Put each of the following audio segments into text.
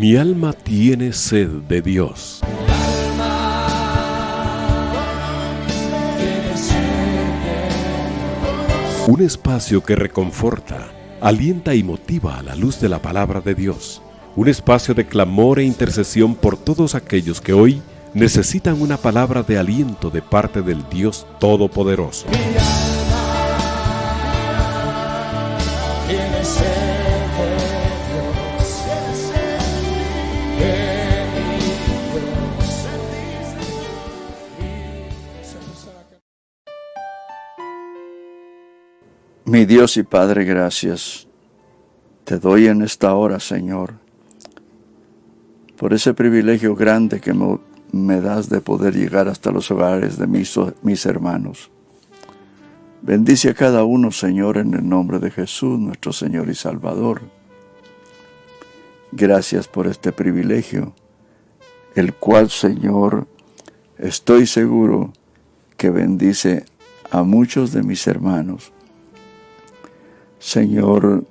Mi alma tiene sed de Dios. Un espacio que reconforta, alienta y motiva a la luz de la palabra de Dios. Un espacio de clamor e intercesión por todos aquellos que hoy necesitan una palabra de aliento de parte del Dios Todopoderoso. Mi Dios y Padre, gracias te doy en esta hora, Señor, por ese privilegio grande que me das de poder llegar hasta los hogares de mis hermanos. Bendice a cada uno, Señor, en el nombre de Jesús, nuestro Señor y Salvador. Gracias por este privilegio, el cual, Señor, estoy seguro que bendice a muchos de mis hermanos. Señor,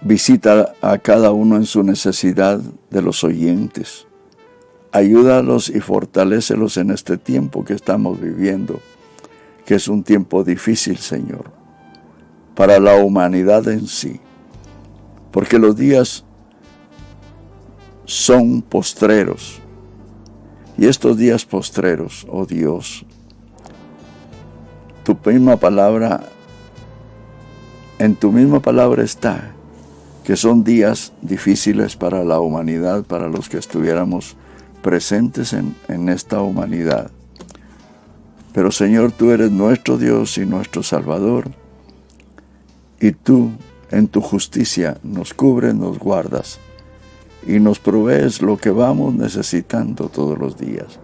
visita a cada uno en su necesidad de los oyentes. Ayúdalos y fortalécelos en este tiempo que estamos viviendo, que es un tiempo difícil, Señor, para la humanidad en sí, porque los días son postreros. Y estos días postreros, oh Dios, en tu misma palabra está que son días difíciles para la humanidad, para los que estuviéramos presentes en esta humanidad. Pero Señor, tú eres nuestro Dios y nuestro Salvador, y tú en tu justicia nos cubres, nos guardas y nos provees lo que vamos necesitando todos los días.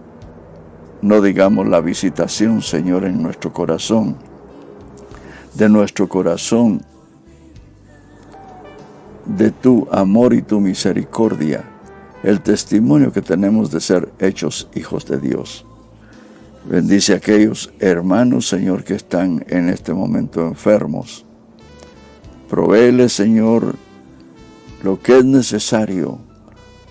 No digamos la visitación, Señor, en nuestro corazón, de nuestro corazón, de tu amor y tu misericordia, el testimonio que tenemos de ser hechos hijos de Dios. Bendice a aquellos hermanos, Señor, que están en este momento enfermos. Provéeles, Señor, lo que es necesario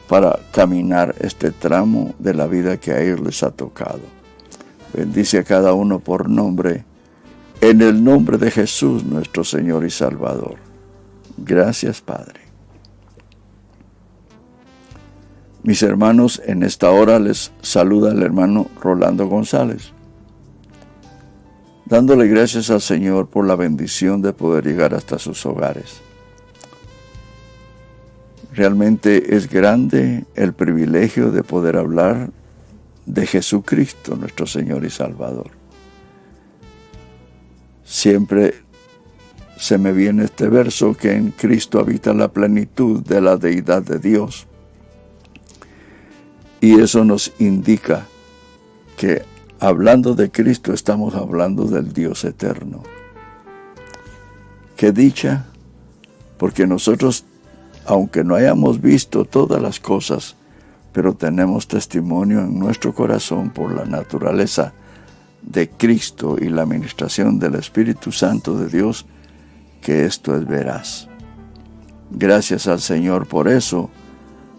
para caminar este tramo de la vida que a ellos les ha tocado. Bendice a cada uno por nombre, en el nombre de Jesús, nuestro Señor y Salvador. Gracias, Padre. Mis hermanos, en esta hora les saluda el hermano Rolando González, dándole gracias al Señor por la bendición de poder llegar hasta sus hogares. Realmente es grande el privilegio de poder hablar de Jesucristo, nuestro Señor y Salvador. Siempre se me viene este verso, que en Cristo habita la plenitud de la deidad de Dios. Y eso nos indica que hablando de Cristo estamos hablando del Dios eterno. Qué dicha, porque nosotros, aunque no hayamos visto todas las cosas, pero tenemos testimonio en nuestro corazón por la naturaleza de Cristo y la administración del Espíritu Santo de Dios, que esto es veraz. Gracias al Señor por eso,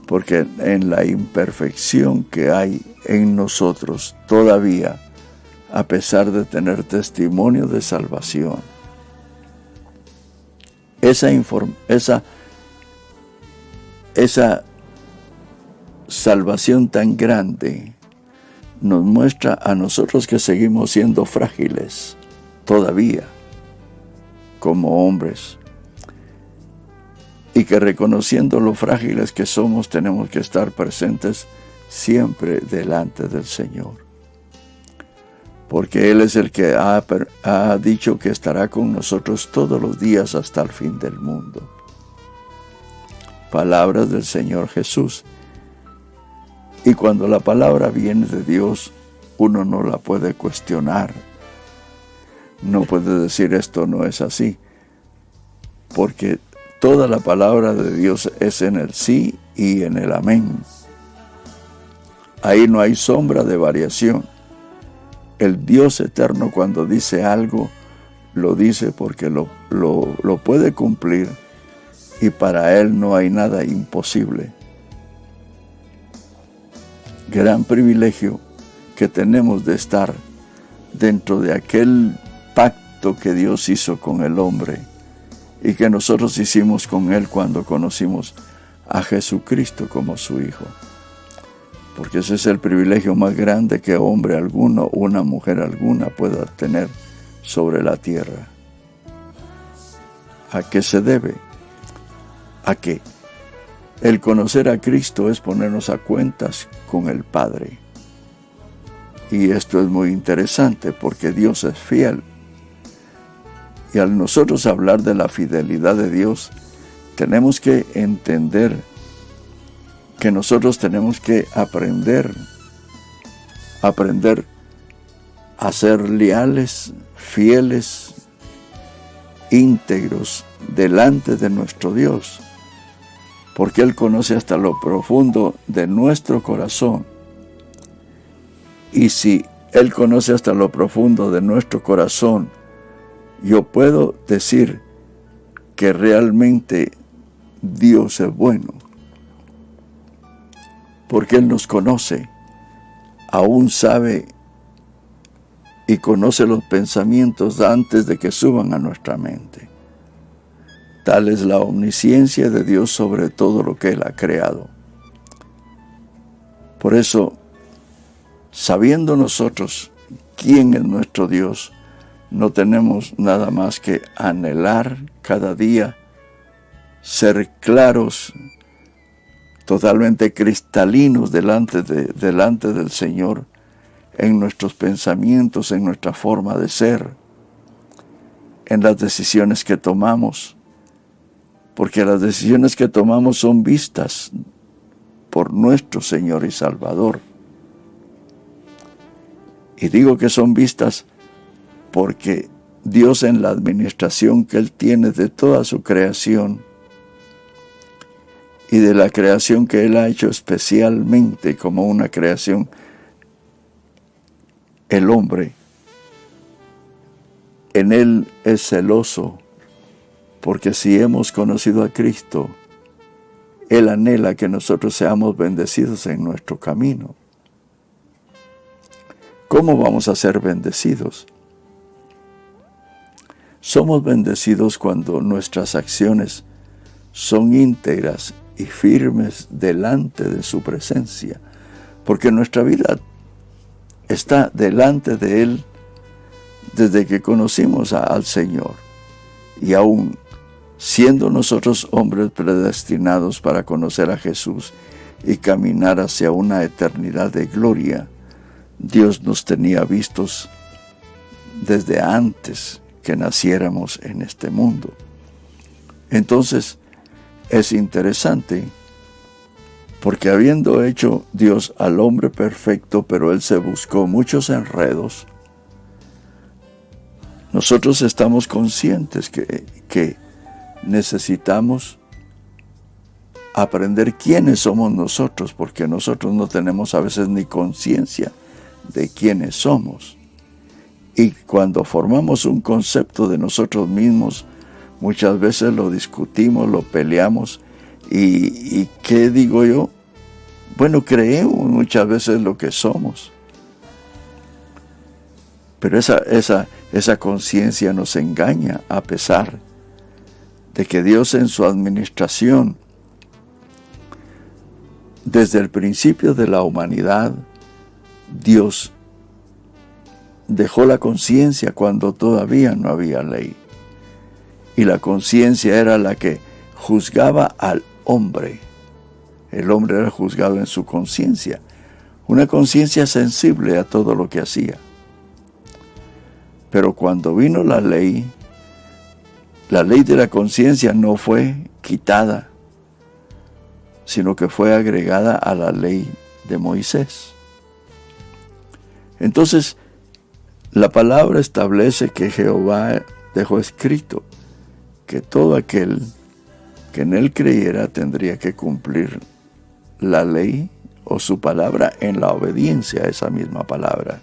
porque en la imperfección que hay en nosotros todavía, a pesar de tener testimonio de salvación, esa salvación tan grande nos muestra a nosotros que seguimos siendo frágiles todavía como hombres, y que reconociendo lo frágiles que somos tenemos que estar presentes siempre delante del Señor, porque Él es el que ha dicho que estará con nosotros todos los días hasta el fin del mundo. Palabras del Señor Jesús. Y cuando la palabra viene de Dios, uno no la puede cuestionar. No puede decir esto no es así, porque toda la palabra de Dios es en el sí y en el amén. Ahí no hay sombra de variación. El Dios eterno, cuando dice algo, lo dice porque lo puede cumplir, y para Él no hay nada imposible. gran privilegio que tenemos de estar dentro de aquel pacto que Dios hizo con el hombre y que nosotros hicimos con él cuando conocimos a Jesucristo como su Hijo. Porque ese es el privilegio más grande que hombre alguno, una mujer alguna pueda tener sobre la tierra. ¿A qué se debe? A que el conocer a Cristo es ponernos a cuentas con el Padre. Y esto es muy interesante porque Dios es fiel. Y al nosotros hablar de la fidelidad de Dios, tenemos que entender que nosotros tenemos que aprender a ser leales, fieles, íntegros delante de nuestro Dios, porque Él conoce hasta lo profundo de nuestro corazón. Y si Él conoce hasta lo profundo de nuestro corazón, yo puedo decir que realmente Dios es bueno, porque Él nos conoce, aún sabe y conoce los pensamientos antes de que suban a nuestra mente. Tal es la omnisciencia de Dios sobre todo lo que Él ha creado. Por eso, sabiendo nosotros quién es nuestro Dios, no tenemos nada más que anhelar cada día, ser claros, totalmente cristalinos delante del Señor, en nuestros pensamientos, en nuestra forma de ser, en las decisiones que tomamos, porque las decisiones que tomamos son vistas por nuestro Señor y Salvador. Y digo que son vistas porque Dios, en la administración que Él tiene de toda su creación y de la creación que Él ha hecho especialmente como una creación, el hombre, en Él es celoso, porque si hemos conocido a Cristo, Él anhela que nosotros seamos bendecidos en nuestro camino. ¿Cómo vamos a ser bendecidos? Somos bendecidos cuando nuestras acciones son íntegras y firmes delante de su presencia, porque nuestra vida está delante de Él desde que conocimos al Señor, y aún siendo nosotros hombres predestinados para conocer a Jesús y caminar hacia una eternidad de gloria, Dios nos tenía vistos desde antes que naciéramos en este mundo. Entonces, es interesante, porque habiendo hecho Dios al hombre perfecto, pero Él se buscó muchos enredos, nosotros estamos conscientes que necesitamos aprender quiénes somos nosotros, porque nosotros no tenemos a veces ni conciencia de quiénes somos. Y cuando formamos un concepto de nosotros mismos, muchas veces lo discutimos, lo peleamos, y ¿qué digo yo? Bueno, creemos muchas veces lo que somos. Pero esa conciencia nos engaña, a pesar de que Dios, en su administración, desde el principio de la humanidad, Dios dejó la conciencia cuando todavía no había ley. Y la conciencia era la que juzgaba al hombre. El hombre era juzgado en su conciencia. Una conciencia sensible a todo lo que hacía. Pero cuando vino la ley de la conciencia no fue quitada, sino que fue agregada a la ley de Moisés. Entonces, la palabra establece que Jehová dejó escrito que todo aquel que en Él creyera tendría que cumplir la ley o su palabra en la obediencia a esa misma palabra.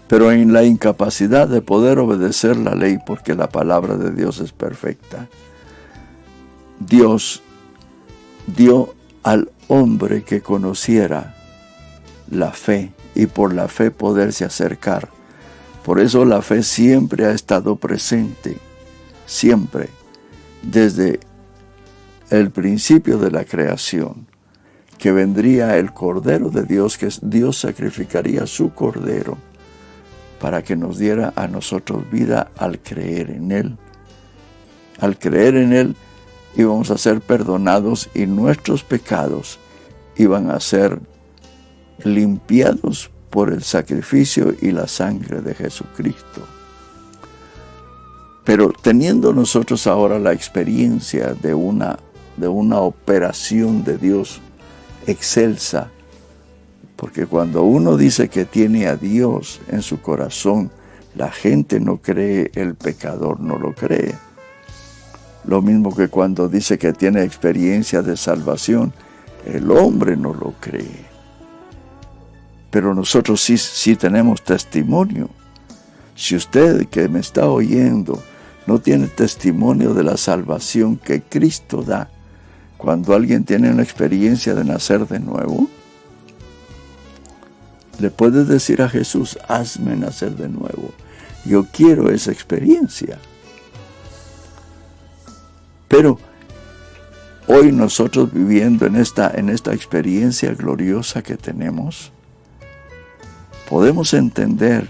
Pero en la incapacidad de poder obedecer la ley, porque la palabra de Dios es perfecta, Dios dio al hombre que conociera la fe y por la fe poderse acercar. Por eso la fe siempre ha estado presente, siempre, desde el principio de la creación, que vendría el Cordero de Dios, que Dios sacrificaría su Cordero para que nos diera a nosotros vida al creer en Él. Al creer en Él íbamos a ser perdonados y nuestros pecados iban a ser limpiados por el sacrificio y la sangre de Jesucristo. Pero teniendo nosotros ahora la experiencia de una operación de Dios excelsa, porque cuando uno dice que tiene a Dios en su corazón, la gente no cree, el pecador no lo cree. Lo mismo que cuando dice que tiene experiencia de salvación, el hombre no lo cree. Pero nosotros sí tenemos testimonio. Si usted que me está oyendo no tiene testimonio de la salvación que Cristo da, cuando alguien tiene una experiencia de nacer de nuevo, le puedes decir a Jesús, hazme nacer de nuevo. Yo quiero esa experiencia. Pero hoy nosotros viviendo en esta experiencia gloriosa que tenemos, podemos entender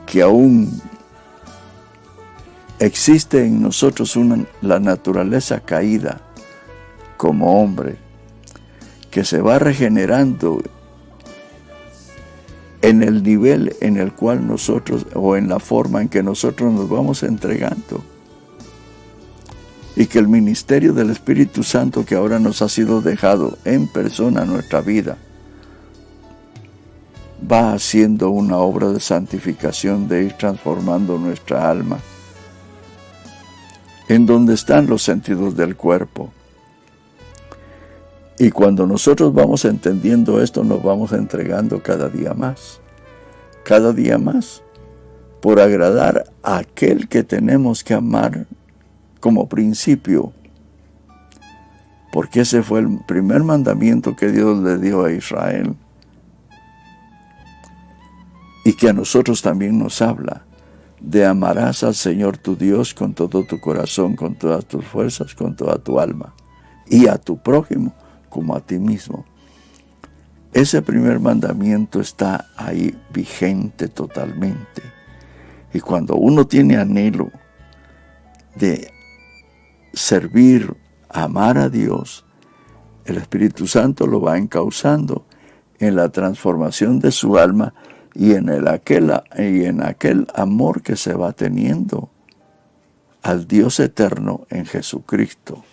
que aún existe en nosotros la naturaleza caída como hombre, que se va regenerando en el nivel en el cual nosotros, o en la forma en que nosotros nos vamos entregando. Y que el ministerio del Espíritu Santo que ahora nos ha sido dejado en persona en nuestra vida, va haciendo una obra de santificación, de ir transformando nuestra alma, en donde están los sentidos del cuerpo. Y cuando nosotros vamos entendiendo esto, nos vamos entregando cada día más, por agradar a aquel que tenemos que amar como principio, porque ese fue el primer mandamiento que Dios le dio a Israel, y que a nosotros también nos habla, de amarás al Señor tu Dios con todo tu corazón, con todas tus fuerzas, con toda tu alma, y a tu prójimo como a ti mismo. Ese primer mandamiento está ahí vigente totalmente. Y cuando uno tiene anhelo de servir, amar a Dios, el Espíritu Santo lo va encauzando en la transformación de su alma y en aquel amor que se va teniendo al Dios eterno en Jesucristo.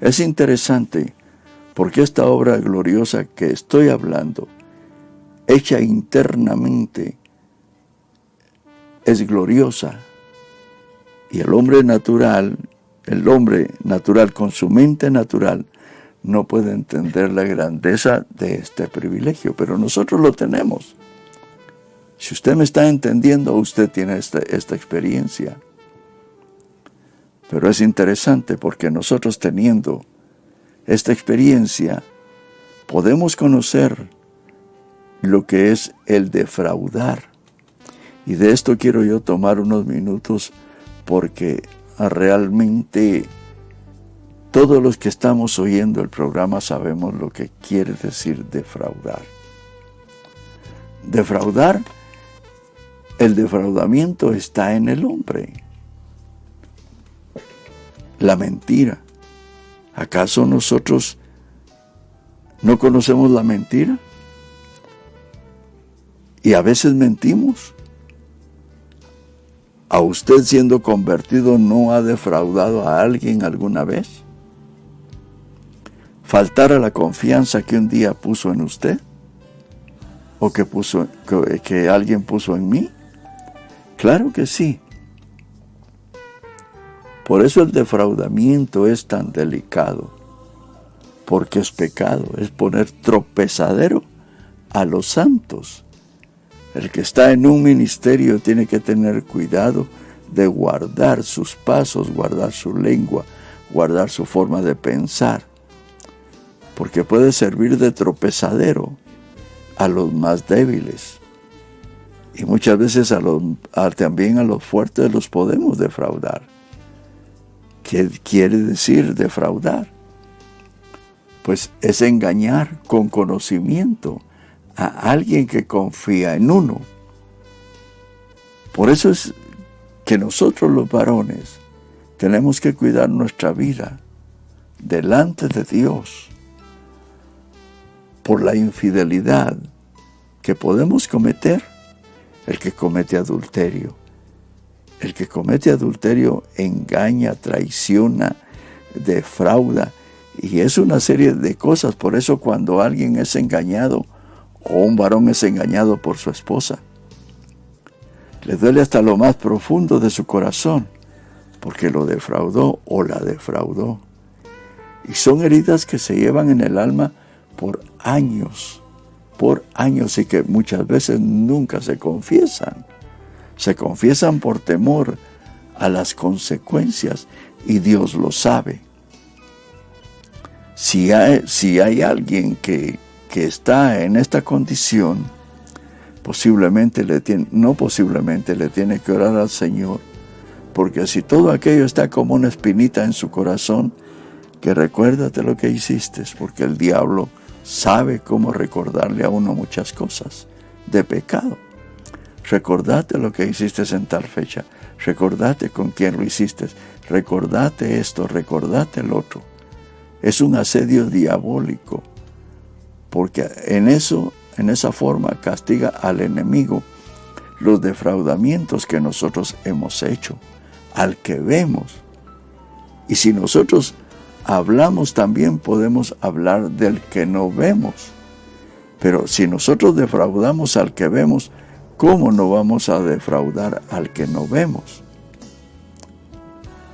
Es interesante porque esta obra gloriosa que estoy hablando, hecha internamente, es gloriosa. Y el hombre natural con su mente natural, no puede entender la grandeza de este privilegio, pero nosotros lo tenemos. Si usted me está entendiendo, usted tiene esta experiencia. Pero es interesante porque nosotros teniendo esta experiencia, podemos conocer lo que es el defraudar. Y de esto quiero yo tomar unos minutos porque realmente todos los que estamos oyendo el programa sabemos lo que quiere decir defraudar. Defraudar, el defraudamiento está en el hombre. La mentira. ¿Acaso nosotros no conocemos la mentira? Y a veces mentimos. ¿A usted siendo convertido no ha defraudado a alguien alguna vez? ¿Faltar a la confianza que un día puso en usted? ¿O que alguien puso en mí? Claro que sí. Por eso el defraudamiento es tan delicado, porque es pecado, es poner tropezadero a los santos. El que está en un ministerio tiene que tener cuidado de guardar sus pasos, guardar su lengua, guardar su forma de pensar, porque puede servir de tropezadero a los más débiles. Y muchas veces también a los fuertes los podemos defraudar. ¿Qué quiere decir defraudar? Pues es engañar con conocimiento a alguien que confía en uno. Por eso es que nosotros los varones tenemos que cuidar nuestra vida delante de Dios por la infidelidad que podemos cometer. El que comete adulterio. El que comete adulterio engaña, traiciona, defrauda, y es una serie de cosas. Por eso cuando alguien es engañado, o un varón es engañado por su esposa, le duele hasta lo más profundo de su corazón, porque lo defraudó o la defraudó. Y son heridas que se llevan en el alma por años, y que muchas veces nunca se confiesan. Se confiesan por temor a las consecuencias, y Dios lo sabe. Si hay alguien que está en esta condición, le tiene que orar al Señor, porque si todo aquello está como una espinita en su corazón, que recuérdate lo que hiciste, porque el diablo sabe cómo recordarle a uno muchas cosas de pecado. Recordate lo que hiciste en tal fecha, recordate con quién lo hiciste, recordate esto, recordate el otro. Es un asedio diabólico, porque en esa forma castiga al enemigo los defraudamientos que nosotros hemos hecho, al que vemos. Y si nosotros hablamos, también podemos hablar del que no vemos. Pero si nosotros defraudamos al que vemos, ¿cómo no vamos a defraudar al que no vemos?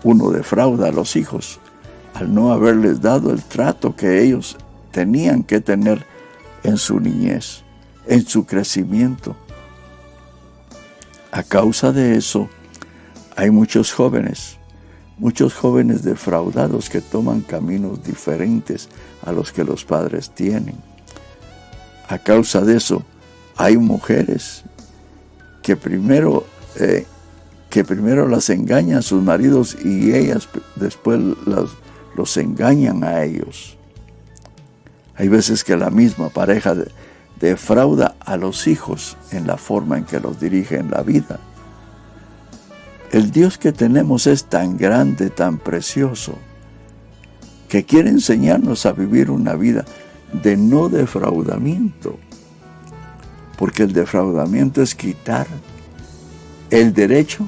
Uno defrauda a los hijos al no haberles dado el trato que ellos tenían que tener en su niñez, en su crecimiento. A causa de eso, hay muchos jóvenes defraudados que toman caminos diferentes a los que los padres tienen. A causa de eso, hay mujeres que primero las engañan sus maridos, y ellas después los engañan a ellos. Hay veces que la misma pareja defrauda a los hijos en la forma en que los dirige en la vida. El Dios que tenemos es tan grande, tan precioso, que quiere enseñarnos a vivir una vida de no defraudamiento. Porque el defraudamiento es quitar el derecho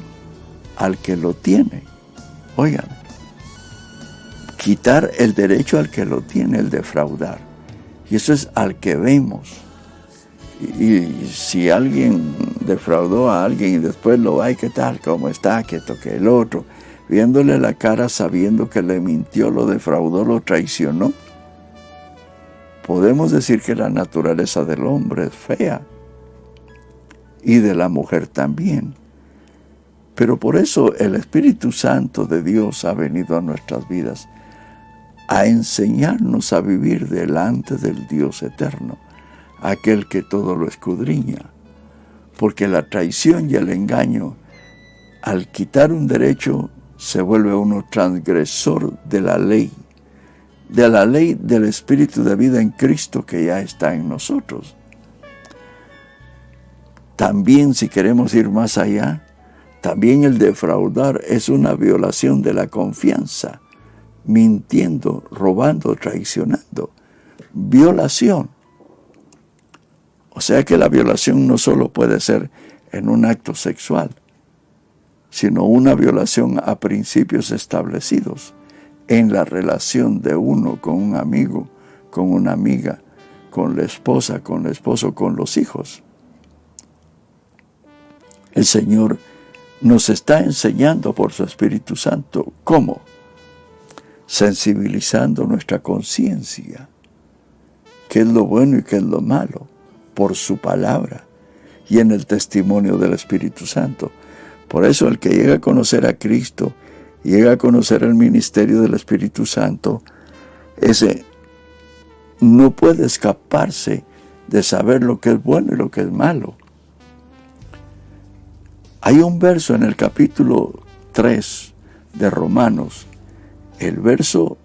al que lo tiene. Oigan, quitar el derecho al que lo tiene, el defraudar. Y eso es al que vemos. Y si alguien defraudó a alguien y después lo hay, ¿qué tal? ¿Cómo está? ¿Qué toque el otro? Viéndole la cara, sabiendo que le mintió, lo defraudó, lo traicionó. Podemos decir que la naturaleza del hombre es fea, y de la mujer también. Pero por eso el Espíritu Santo de Dios ha venido a nuestras vidas a enseñarnos a vivir delante del Dios eterno, aquel que todo lo escudriña. Porque la traición y el engaño, al quitar un derecho, se vuelve uno transgresor de la ley del Espíritu de vida en Cristo que ya está en nosotros. También, si queremos ir más allá, también el defraudar es una violación de la confianza, mintiendo, robando, traicionando. Violación. O sea que la violación no solo puede ser en un acto sexual, sino una violación a principios establecidos en la relación de uno con un amigo, con una amiga, con la esposa, con el esposo, con los hijos. El Señor nos está enseñando por su Espíritu Santo cómo, sensibilizando nuestra conciencia, qué es lo bueno y qué es lo malo, por su palabra y en el testimonio del Espíritu Santo. Por eso el que llega a conocer a Cristo y llega a conocer el ministerio del Espíritu Santo, ese no puede escaparse de saber lo que es bueno y lo que es malo. Hay un verso en el capítulo 3 de Romanos, el verso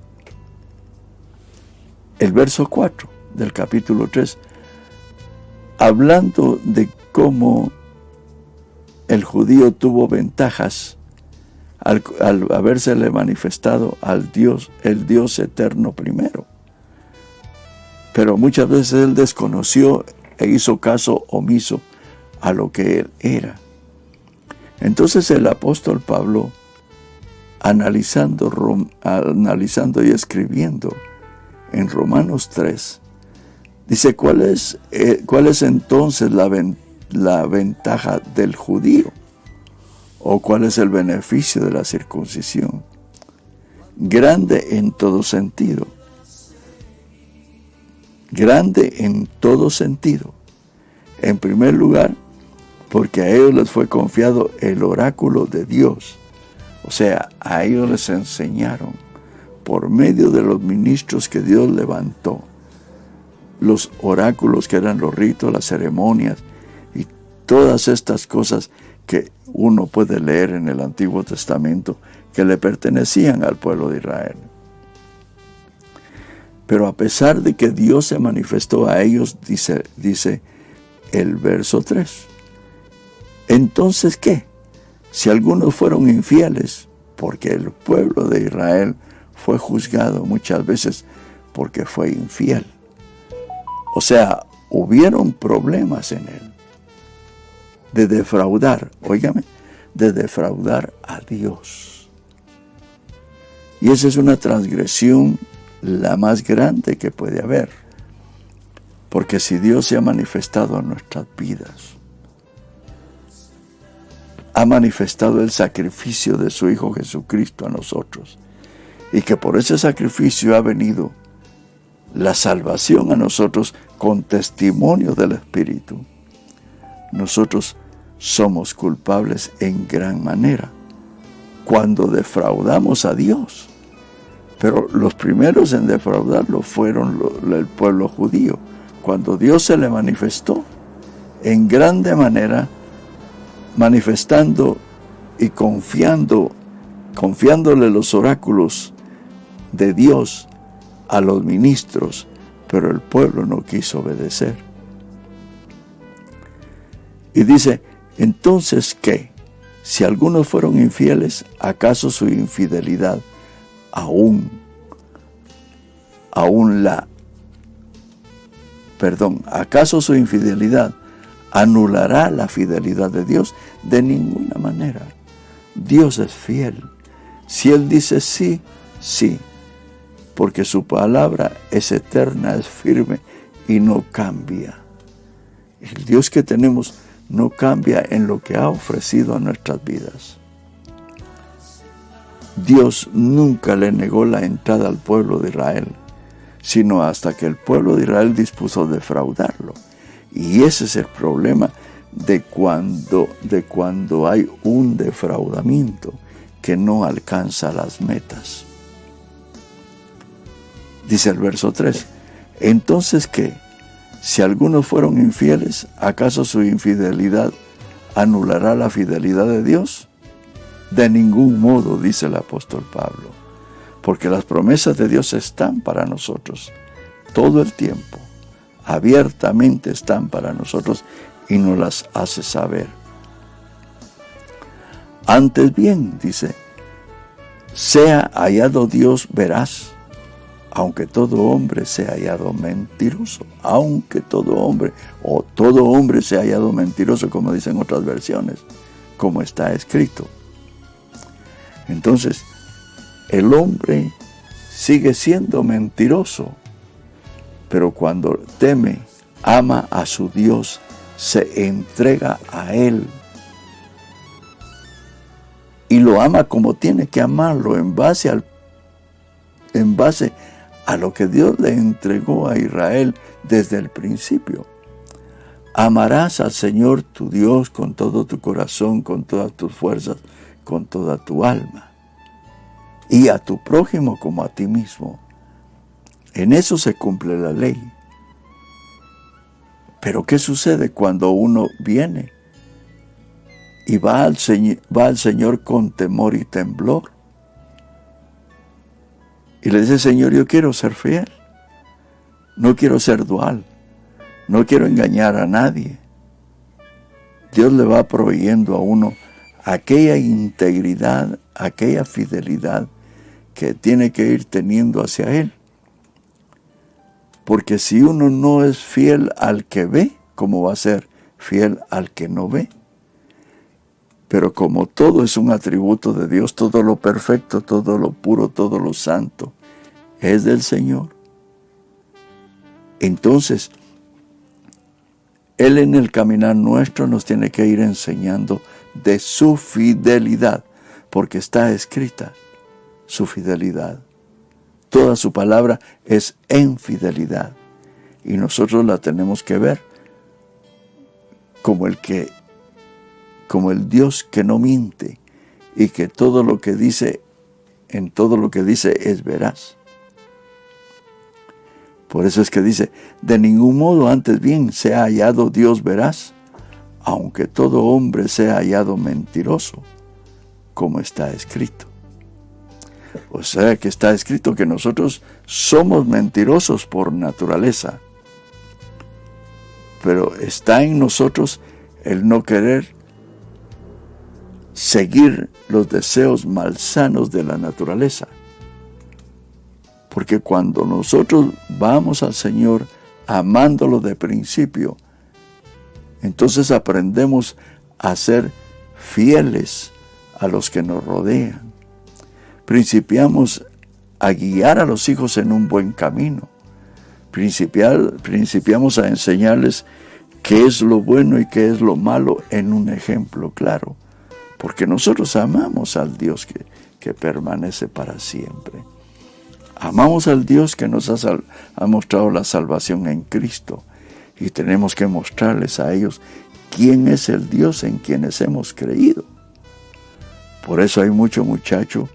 4 del capítulo 3, hablando de cómo el judío tuvo ventajas al habérsele manifestado al Dios, el Dios eterno primero. Pero muchas veces él desconoció e hizo caso omiso a lo que él era. Entonces el apóstol Pablo, analizando y escribiendo en Romanos 3, dice, ¿cuál es entonces la ventaja del judío? ¿O cuál es el beneficio de la circuncisión? Grande en todo sentido. Grande en todo sentido. En primer lugar, porque a ellos les fue confiado el oráculo de Dios. O sea, a ellos les enseñaron por medio de los ministros que Dios levantó, los oráculos que eran los ritos, las ceremonias y todas estas cosas que uno puede leer en el Antiguo Testamento que le pertenecían al pueblo de Israel. Pero a pesar de que Dios se manifestó a ellos, dice el verso 3, entonces ¿qué? Si algunos fueron infieles, porque el pueblo de Israel fue juzgado muchas veces porque fue infiel. O sea, hubieron problemas en él de defraudar, óigame, de defraudar a Dios. Y esa es una transgresión la más grande que puede haber. Porque si Dios se ha manifestado en nuestras vidas, ha manifestado el sacrificio de su Hijo Jesucristo a nosotros, y que por ese sacrificio ha venido la salvación a nosotros con testimonio del Espíritu, nosotros somos culpables en gran manera cuando defraudamos a Dios. Pero los primeros en defraudarlo fueron el pueblo judío, cuando Dios se le manifestó en grande manera, manifestando y confiándole los oráculos de Dios a los ministros, pero el pueblo no quiso obedecer. Y dice, entonces, ¿qué? Si algunos fueron infieles, ¿acaso su infidelidad ¿acaso su infidelidad anulará la fidelidad de Dios? De ninguna manera. Dios es fiel. Si Él dice sí, sí, porque su palabra es eterna, es firme y no cambia. El Dios que tenemos no cambia en lo que ha ofrecido a nuestras vidas. Dios nunca le negó la entrada al pueblo de Israel, sino hasta que el pueblo de Israel dispuso defraudarlo. Y ese es el problema de cuando hay un defraudamiento que no alcanza las metas. Dice el verso 3, entonces ¿qué? Si algunos fueron infieles, ¿acaso su infidelidad anulará la fidelidad de Dios? De ningún modo, dice el apóstol Pablo, porque las promesas de Dios están para nosotros todo el tiempo, abiertamente están para nosotros y nos las hace saber. Antes bien, dice, sea hallado Dios veraz, aunque todo hombre sea hallado mentiroso, aunque todo hombre, o todo hombre sea hallado mentiroso, como dicen otras versiones, como está escrito. Entonces, el hombre sigue siendo mentiroso, pero cuando teme, ama a su Dios, se entrega a Él y lo ama como tiene que amarlo en base a lo que Dios le entregó a Israel desde el principio. Amarás al Señor tu Dios con todo tu corazón, con todas tus fuerzas, con toda tu alma. y a tu prójimo como a ti mismo. En eso se cumple la ley. Pero ¿qué sucede cuando uno viene y va al Señor con temor y temblor? Y le dice: Señor, yo quiero ser fiel. No quiero ser dual. No quiero engañar a nadie. Dios le va proveyendo a uno aquella integridad, aquella fidelidad que tiene que ir teniendo hacia Él. Porque si uno no es fiel al que ve, ¿cómo va a ser fiel al que no ve? Pero como todo es un atributo de Dios, todo lo perfecto, todo lo puro, todo lo santo, es del Señor. Entonces, Él en el caminar nuestro nos tiene que ir enseñando de su fidelidad, porque está escrita su fidelidad. Toda su palabra es en fidelidad, y nosotros la tenemos que ver como el Dios que no miente, y que todo lo que dice, en todo lo que dice es veraz. Por eso es que dice: de ningún modo, antes bien, sea hallado Dios veraz, aunque todo hombre sea hallado mentiroso, como está escrito. O sea que está escrito que nosotros somos mentirosos por naturaleza, pero está en nosotros el no querer seguir los deseos malsanos de la naturaleza. Porque cuando nosotros vamos al Señor amándolo de principio, entonces aprendemos a ser fieles a los que nos rodean. Principiamos a guiar a los hijos en un buen camino. Principiamos a enseñarles qué es lo bueno y qué es lo malo en un ejemplo claro. Porque nosotros amamos al Dios que permanece para siempre. Amamos al Dios que nos ha mostrado la salvación en Cristo, y tenemos que mostrarles a ellos quién es el Dios en quienes hemos creído. Por eso hay mucho muchacho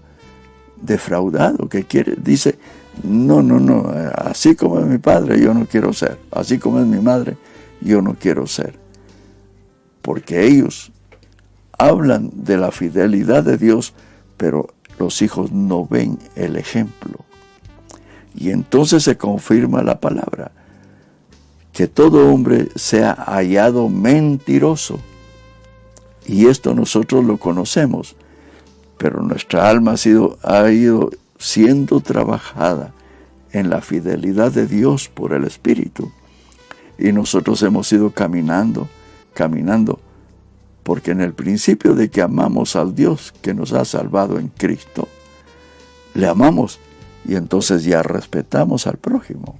defraudado que dice: no, así como es mi padre yo no quiero ser, así como es mi madre yo no quiero ser. Porque ellos hablan de la fidelidad de Dios, pero los hijos no ven el ejemplo. Y entonces se confirma la palabra, que todo hombre sea hallado mentiroso. Y esto nosotros lo conocemos, pero nuestra alma ha ido siendo trabajada en la fidelidad de Dios por el Espíritu. Y nosotros hemos ido caminando, porque en el principio de que amamos al Dios que nos ha salvado en Cristo, le amamos. Y entonces ya respetamos al prójimo.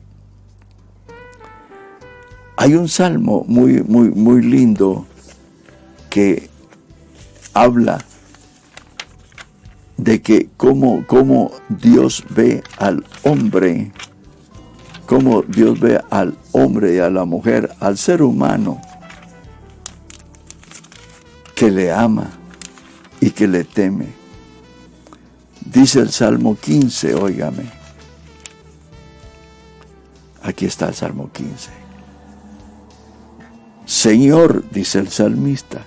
Hay un salmo muy lindo que habla de que cómo Dios ve al hombre, cómo Dios ve al hombre y a la mujer, al ser humano, que le ama y que le teme. Dice el Salmo 15, óigame. Aquí está el Salmo 15. Señor, dice el salmista,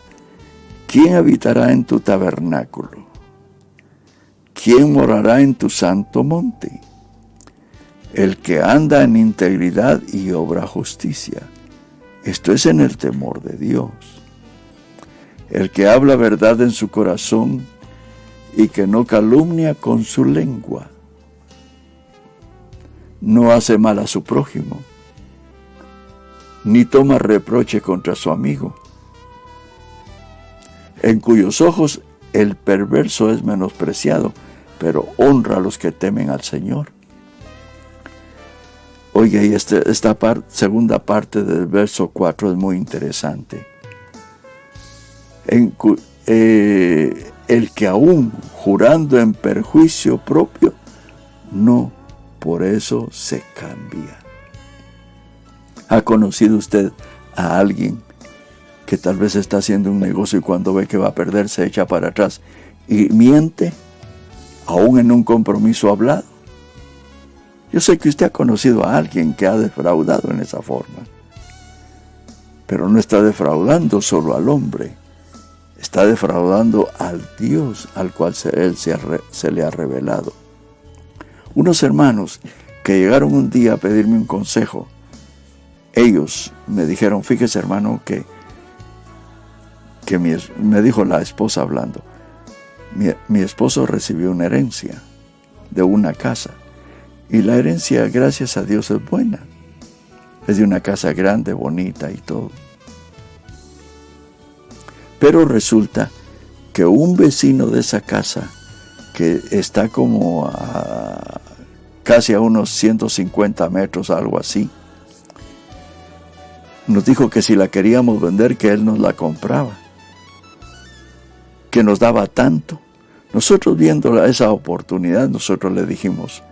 ¿quién habitará en tu tabernáculo? ¿Quién morará en tu santo monte? El que anda en integridad y obra justicia. Esto es en el temor de Dios. El que habla verdad en su corazón y que no calumnia con su lengua. No hace mal a su prójimo, ni toma reproche contra su amigo, en cuyos ojos el perverso es menospreciado, pero honra a los que temen al Señor. Oiga, y esta segunda parte del verso 4 es muy interesante. El que aún jurando en perjuicio propio, no por eso se cambia. ¿Ha conocido usted a alguien que tal vez está haciendo un negocio y cuando ve que va a perder se echa para atrás y miente aún en un compromiso hablado. Yo sé que usted ha conocido a alguien que ha defraudado en esa forma, pero no está defraudando solo al hombre, está defraudando al Dios al cual él se le ha revelado. Unos hermanos que llegaron un día a pedirme un consejo, ellos me dijeron, fíjese hermano, que me dijo la esposa hablando, mi esposo recibió una herencia de una casa, y la herencia, gracias a Dios, es buena. Es de una casa grande, bonita y todo. Pero resulta que un vecino de esa casa, que está como casi a unos 150 metros, algo así, nos dijo que si la queríamos vender, que él nos la compraba, que nos daba tanto. Nosotros viendo esa oportunidad, nosotros le dijimos,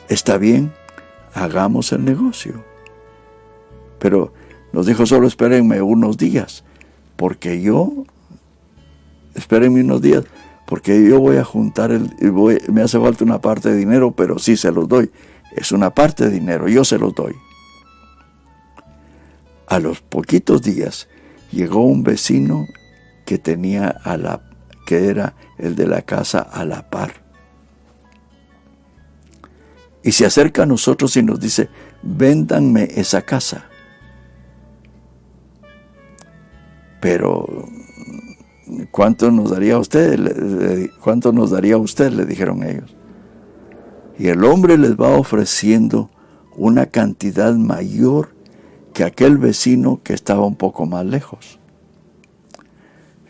está bien, hagamos el negocio. Pero nos dijo, solo espérenme unos días, porque espérenme unos días, porque yo voy a juntar, me hace falta una parte de dinero, pero sí se los doy. Es una parte de dinero, yo se los doy. A los poquitos días llegó un vecino que tenía que era el de la casa a la par. Y se acerca a nosotros y nos dice, véndanme esa casa. Pero, ¿cuánto nos daría usted? ¿Cuánto nos daría usted? Le dijeron ellos. Y el hombre les va ofreciendo una cantidad mayor que aquel vecino que estaba un poco más lejos.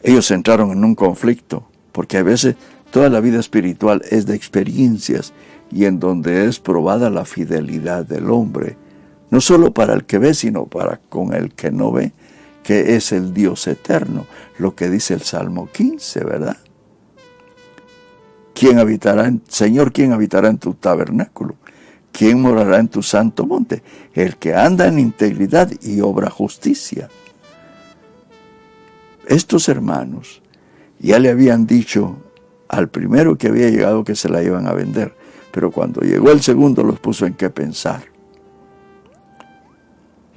Ellos entraron en un conflicto, porque a veces toda la vida espiritual es de experiencias y en donde es probada la fidelidad del hombre, no solo para el que ve, sino para con el que no ve, que es el Dios eterno, lo que dice el Salmo 15, ¿verdad? Señor, ¿quién habitará en tu tabernáculo? ¿Quién morará en tu santo monte? El que anda en integridad y obra justicia. Estos hermanos ya le habían dicho al primero que había llegado que se la iban a vender, pero cuando llegó el segundo los puso en qué pensar.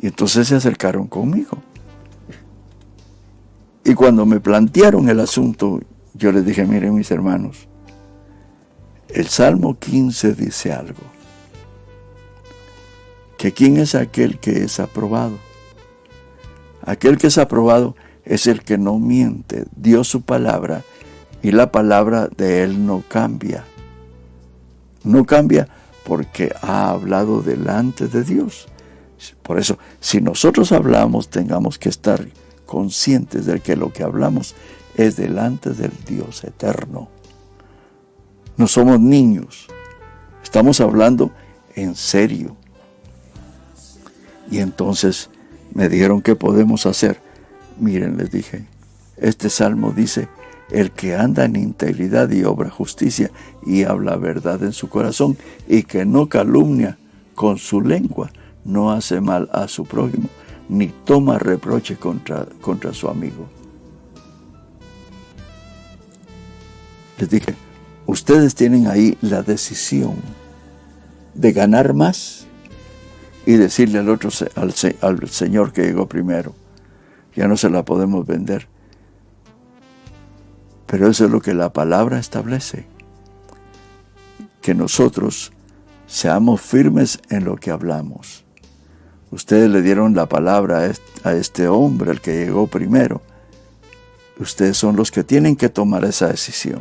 Y entonces se acercaron conmigo. Y cuando me plantearon el asunto, yo les dije, miren mis hermanos, el Salmo 15 dice algo, que ¿quién es aquel que es aprobado? Aquel que es aprobado es el que no miente, dio su palabra y la palabra de él no cambia. No cambia porque ha hablado delante de Dios. Por eso, si nosotros hablamos, tengamos que estar conscientes de que lo que hablamos es delante del Dios eterno. No somos niños, estamos hablando en serio. Y entonces me dijeron, ¿qué podemos hacer? Miren, les dije, este salmo dice, el que anda en integridad y obra justicia y habla verdad en su corazón y que no calumnia con su lengua, no hace mal a su prójimo, ni toma reproche contra su amigo. Les dije, ustedes tienen ahí la decisión de ganar más y decirle al otro, al señor que llegó primero, ya no se la podemos vender. Pero eso es lo que la palabra establece, que nosotros seamos firmes en lo que hablamos. Ustedes le dieron la palabra a este hombre, el que llegó primero. Ustedes son los que tienen que tomar esa decisión.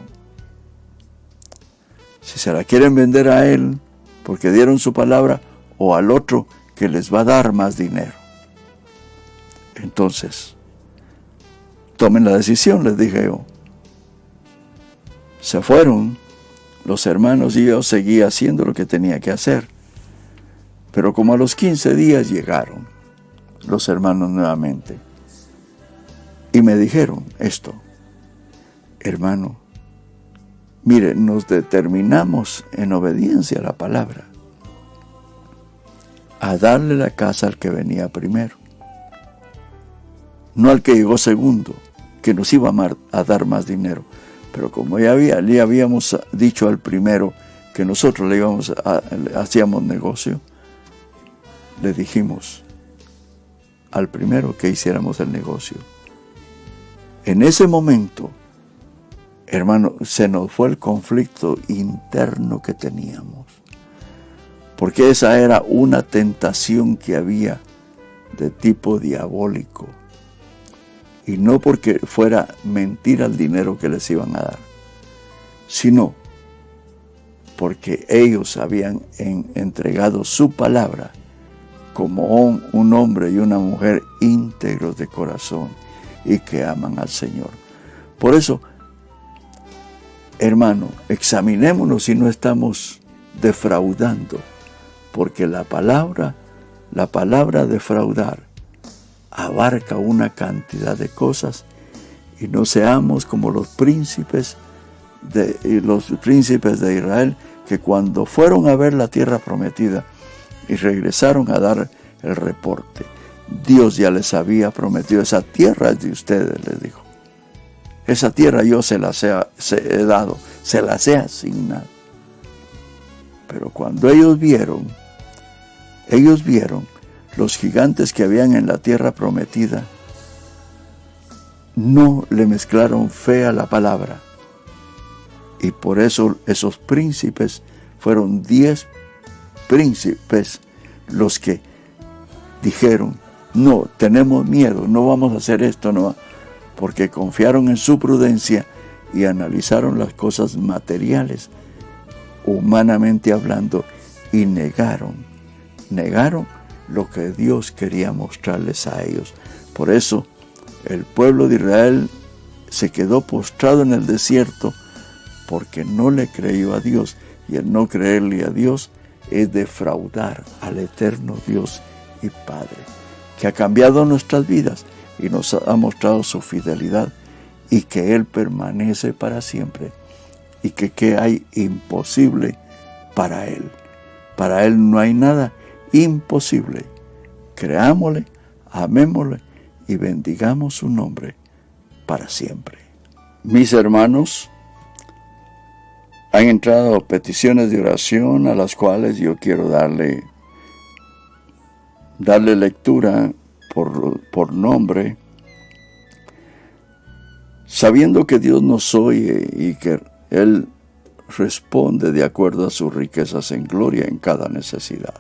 Si se la quieren vender a él, porque dieron su palabra, o al otro que les va a dar más dinero. Entonces, tomen la decisión, les dije yo. Se fueron los hermanos y yo seguí haciendo lo que tenía que hacer. Pero como a los 15 días llegaron los hermanos nuevamente y me dijeron esto: hermano, mire, nos determinamos en obediencia a la palabra a darle la casa al que venía primero, no al que llegó segundo, que nos iba a dar más dinero, Pero como le habíamos dicho al primero que nosotros hacíamos negocio, le dijimos al primero que hiciéramos el negocio. En ese momento, hermano, se nos fue el conflicto interno que teníamos. Porque esa era una tentación que había de tipo diabólico. Y no porque fuera mentira el dinero que les iban a dar, sino porque ellos habían entregado su palabra como un hombre y una mujer íntegros de corazón y que aman al Señor. Por eso, hermano, examinémonos si no estamos defraudando, porque la palabra defraudar abarca una cantidad de cosas, y no seamos como los príncipes de Israel, que cuando fueron a ver la tierra prometida y regresaron a dar el reporte, Dios ya les había prometido: esa tierra es de ustedes, les dijo. Esa tierra yo se las he dado, se las he asignado. Pero cuando ellos vieron los gigantes que habían en la tierra prometida, no le mezclaron fe a la palabra. Y por eso esos príncipes fueron 10 príncipes los que dijeron: no, tenemos miedo, no vamos a hacer esto, no, porque confiaron en su prudencia y analizaron las cosas materiales, humanamente hablando, y negaron lo que Dios quería mostrarles a ellos. Por eso el pueblo de Israel se quedó postrado en el desierto, porque no le creyó a Dios, y el no creerle a Dios es defraudar al eterno Dios y Padre, que ha cambiado nuestras vidas y nos ha mostrado su fidelidad, y que Él permanece para siempre, y que ¿qué hay imposible para Él? Para Él no hay nada imposible. Creámosle, amémosle y bendigamos su nombre para siempre. Mis hermanos, han entrado peticiones de oración a las cuales yo quiero darle lectura por nombre, sabiendo que Dios nos oye y que Él responde de acuerdo a sus riquezas en gloria en cada necesidad.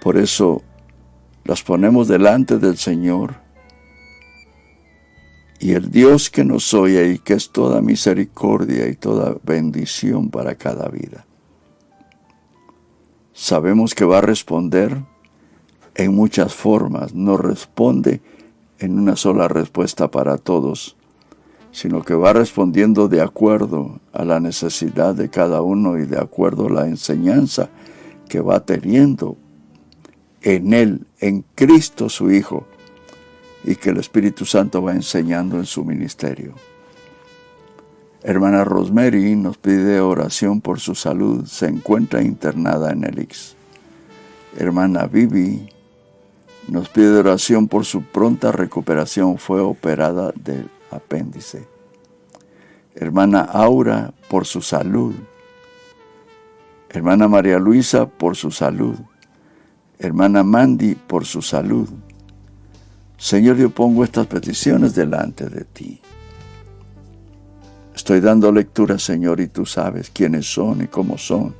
Por eso las ponemos delante del Señor, y el Dios que nos oye y que es toda misericordia y toda bendición para cada vida, sabemos que va a responder en muchas formas. No responde en una sola respuesta para todos, sino que va respondiendo de acuerdo a la necesidad de cada uno y de acuerdo a la enseñanza que va teniendo en Él, en Cristo su Hijo, y que el Espíritu Santo va enseñando en su ministerio. Hermana Rosemary nos pide oración por su salud, se encuentra internada en el IX. Hermana Vivi nos pide oración por su pronta recuperación, fue operada del apéndice. Hermana Aura por su salud. Hermana María Luisa por su salud. Hermana Mandy por su salud. Señor, yo pongo estas peticiones delante de ti. Estoy dando lectura, Señor, y tú sabes quiénes son y cómo son,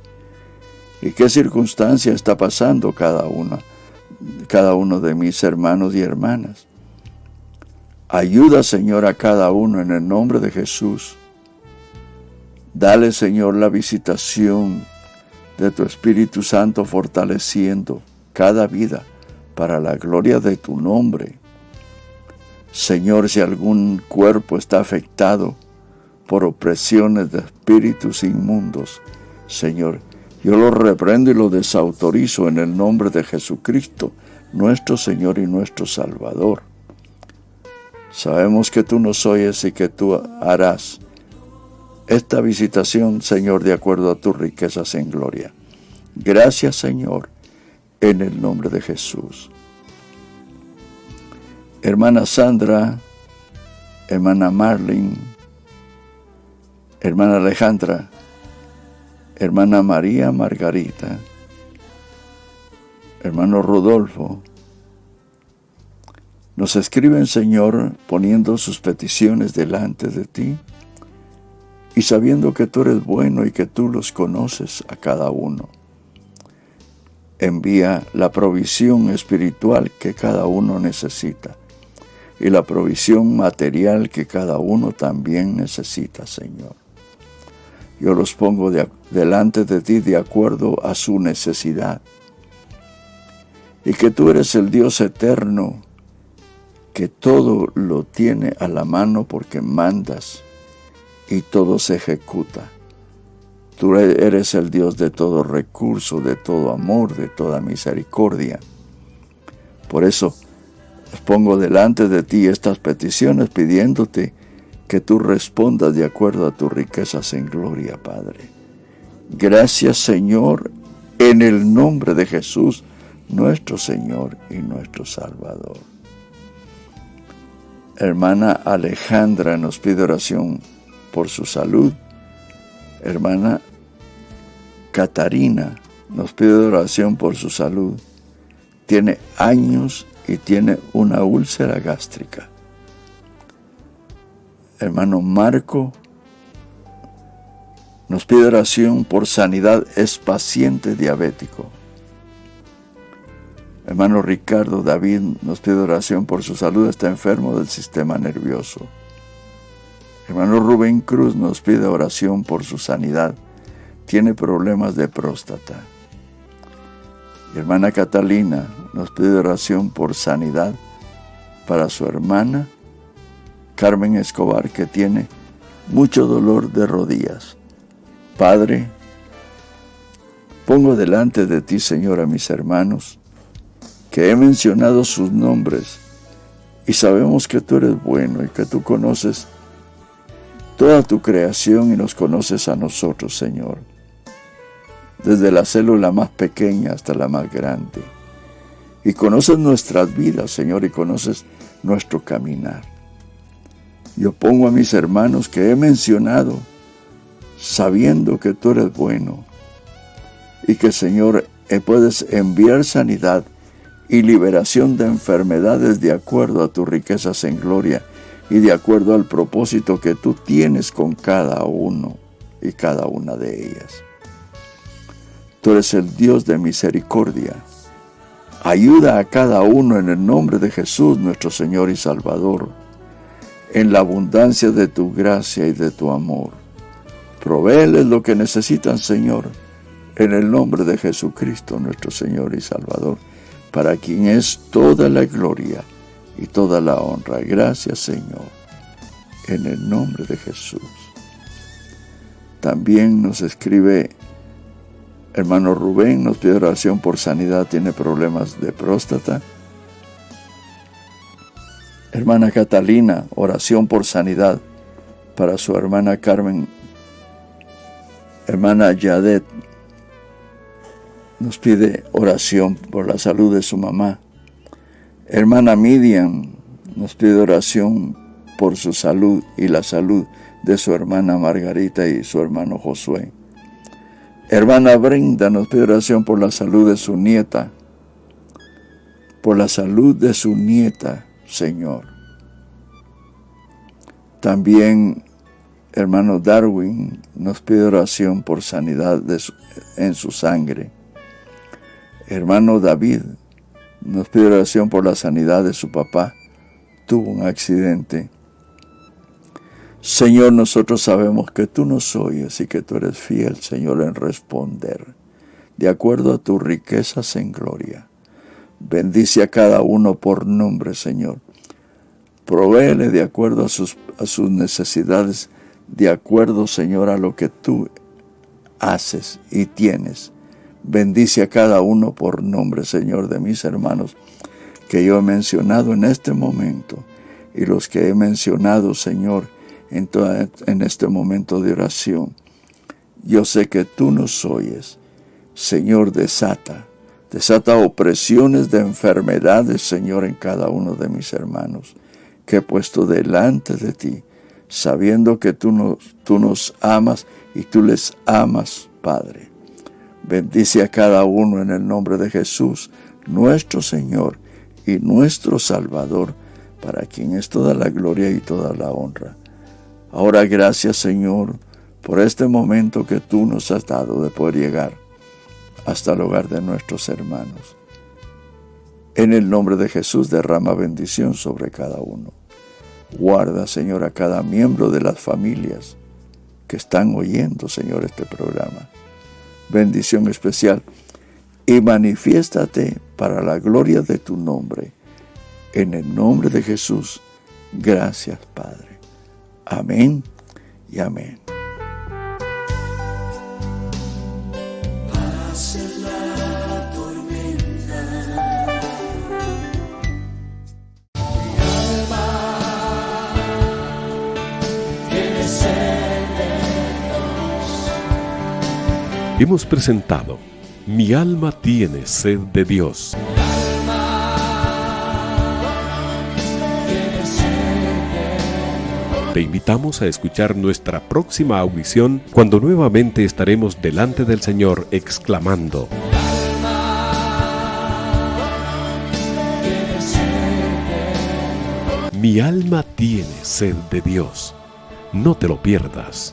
y qué circunstancia está pasando cada uno de mis hermanos y hermanas. Ayuda, Señor, a cada uno en el nombre de Jesús. Dale, Señor, la visitación de tu Espíritu Santo, fortaleciendo cada vida para la gloria de tu nombre. Señor, si algún cuerpo está afectado por opresiones de espíritus inmundos, Señor, yo lo reprendo y lo desautorizo en el nombre de Jesucristo, nuestro Señor y nuestro Salvador. Sabemos que tú nos oyes y que tú harás esta visitación, Señor, de acuerdo a tus riquezas en gloria. Gracias, Señor, en el nombre de Jesús. Hermana Sandra, hermana Marlene, hermana Alejandra, hermana María Margarita, hermano Rodolfo, nos escriben, Señor, poniendo sus peticiones delante de ti y sabiendo que tú eres bueno y que tú los conoces a cada uno. Envía la provisión espiritual que cada uno necesita y la provisión material que cada uno también necesita, Señor. Yo los pongo delante de ti de acuerdo a su necesidad. Y que tú eres el Dios eterno, que todo lo tiene a la mano porque mandas y todo se ejecuta. Tú eres el Dios de todo recurso, de todo amor, de toda misericordia. Por eso pongo delante de ti estas peticiones pidiéndote que tú respondas de acuerdo a tus riquezas en gloria, Padre. Gracias, Señor, en el nombre de Jesús, nuestro Señor y nuestro Salvador. Hermana Alejandra nos pide oración por su salud. Hermana Catarina nos pide oración por su salud. Tiene años y tiene una úlcera gástrica. Hermano Marco nos pide oración por sanidad, es paciente diabético. Hermano Ricardo David nos pide oración por su salud, está enfermo del sistema nervioso. Hermano Rubén Cruz nos pide oración por su sanidad, tiene problemas de próstata. Hermana Catalina nos pide oración por sanidad para su hermana Carmen Escobar, que tiene mucho dolor de rodillas. Padre, pongo delante de ti, Señor, a mis hermanos, que he mencionado sus nombres, y sabemos que tú eres bueno y que tú conoces toda tu creación y nos conoces a nosotros, Señor, desde la célula más pequeña hasta la más grande. Y conoces nuestras vidas, Señor, y conoces nuestro caminar. Yo pongo a mis hermanos que he mencionado, sabiendo que tú eres bueno y que, Señor, puedes enviar sanidad y liberación de enfermedades de acuerdo a tus riquezas en gloria y de acuerdo al propósito que tú tienes con cada uno y cada una de ellas. Tú eres el Dios de misericordia. Ayuda a cada uno en el nombre de Jesús, nuestro Señor y Salvador, en la abundancia de tu gracia y de tu amor. Provéeles lo que necesitan, Señor, en el nombre de Jesucristo, nuestro Señor y Salvador, para quien es toda la gloria y toda la honra. Gracias, Señor, en el nombre de Jesús. También nos escribe hermano Rubén, nos pide oración por sanidad, tiene problemas de próstata. Hermana Catalina, oración por sanidad para su hermana Carmen. Hermana Yadet nos pide oración por la salud de su mamá. Hermana Miriam nos pide oración por su salud y la salud de su hermana Margarita y su hermano Josué. Hermana Brenda nos pide oración por la salud de su nieta. Por la salud de su nieta, Señor. También hermano Darwin nos pide oración por sanidad en su sangre. Hermano David nos pide oración por la sanidad de su papá. Tuvo un accidente. Señor, nosotros sabemos que tú nos oyes y que tú eres fiel, Señor, en responder, de acuerdo a tus riquezas en gloria. Bendice a cada uno por nombre, Señor. Provéele de acuerdo a sus necesidades, de acuerdo, Señor, a lo que tú haces y tienes. Bendice a cada uno por nombre, Señor, de mis hermanos que yo he mencionado en este momento y los que he mencionado, Señor, en este momento de oración. Yo sé que tú nos oyes. Señor, desata opresiones de enfermedades, Señor, en cada uno de mis hermanos que he puesto delante de ti, sabiendo que tú nos amas y tú les amas, Padre. Bendice a cada uno en el nombre de Jesús, nuestro Señor y nuestro Salvador, para quien es toda la gloria y toda la honra. Ahora gracias, Señor, por este momento que tú nos has dado de poder llegar hasta el hogar de nuestros hermanos. En el nombre de Jesús derrama bendición sobre cada uno. Guarda, Señor, a cada miembro de las familias que están oyendo, Señor, este programa. Bendición especial y manifiéstate para la gloria de tu nombre. En el nombre de Jesús, gracias, Padre. Amén y amén. Hemos presentado Mi alma tiene sed de Dios. Te invitamos a escuchar nuestra próxima audición cuando nuevamente estaremos delante del Señor exclamando: Mi alma tiene sed de Dios. No te lo pierdas.